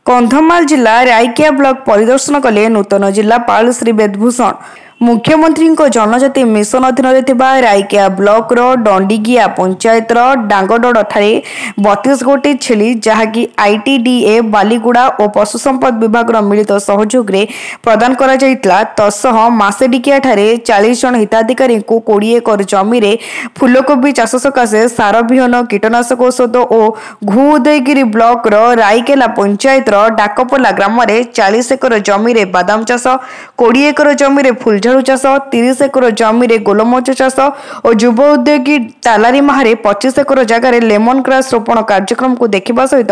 कंधमाल जिला रायकिया ब्लॉक परिदर्शन कले नूतन जिलापाल श्री वेदभूषण। मुख्यमंत्री जनजाति मिशन अधीन रायकिया ब्लॉक डंडीगिया पंचायत डांगडोड़ ठारे 32 गोटी छेली जहाँकि आईटीडीए बालीगुड़ा और पशु संपद विभाग मिलित सहयोग में प्रदान करा तसह मासेडिकिया ठारे 40 जन हिताधिकारी 20 एकर जमी रे फूलकोबी चाष सकाशे सार विहन कीटनाशक औषध और घु उदयगिरी ब्लॉक रायकेला पंचायत डाकपला ग्राम 40 एकर जमी रे बादाम चाष 20 एकर जमी रे फुलझाड़ू चाष 30 एकर जमी रे गोलमरिच चाष और युव उद्योगी तालारी माहरे 25 एकर जगह लेमन ग्रास रोपण कार्यक्रम को देखा सहित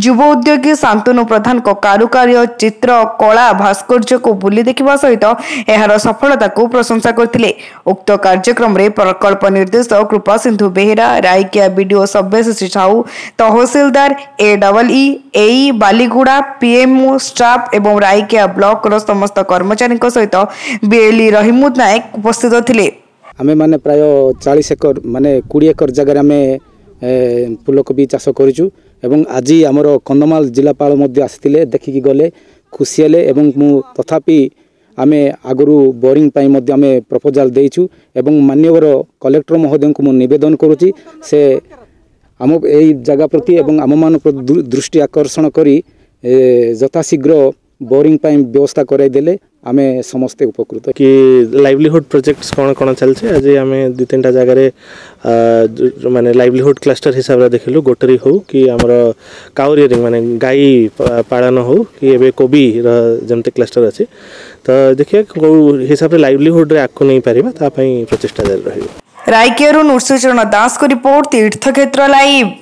युव उद्योगी शांतनु प्रधान कारुकार्य चित्र कला भास्कर्य को बुली देखा सहित यार सफलता को प्रशंसा करते। उक्त कार्यक्रम रे प्रकल्प निर्देशक कृपा सिंधु बेहेरा रायकिया बीडीओ सब्यसाची साहू तहसीलदार एई बालीगुड़ा पीएमओ स्टाफ एवं रायकिया ब्लॉक समस्त कर्मचारी सहित बीएलई रहीमुद नायक उपस्थित थिले। आमे माने प्राय 40 एकर माने 20 एकर जगह आमे फूलकोबी चाष करूछु एवं आज आमर कंधमाल जिलापाल मध्य आसिथिले देखिकी गले खुशी हेले एवं मु तथापि आमे आगरू बोरिंग पाई मध्य आमे प्रपोजल देइछु एवं माननीय कलेक्टर महोदय को मु निवेदन करूची से आम एई जगह प्रति एवं आम मान दृष्टि आकर्षण करी यथाशीघ्र बोरिंग पाई व्यवस्था कराई देले आमे समस्ते उपकृत कि लाइवलीहुड प्रोजेक्ट्स कौन कौन चलছে आज आमे दु तीनटा जगह रे माने लाइवलीहुड क्लस्टर हिसाब रे देखिलु गोटरी हो कि हमर काउरियरिंग माने गाई पालन हो कि एबे कोबी जमते क्लस्टर अछि तो देखिए को हिसाब रे लाइवलीहुड रे आको नहीं परिबा ता पई प्रचेष्टा जारी रहिबो। रायकियारू नूरसचरण दास को रिपोर्ट तीर्थक्षेत्र लाइव।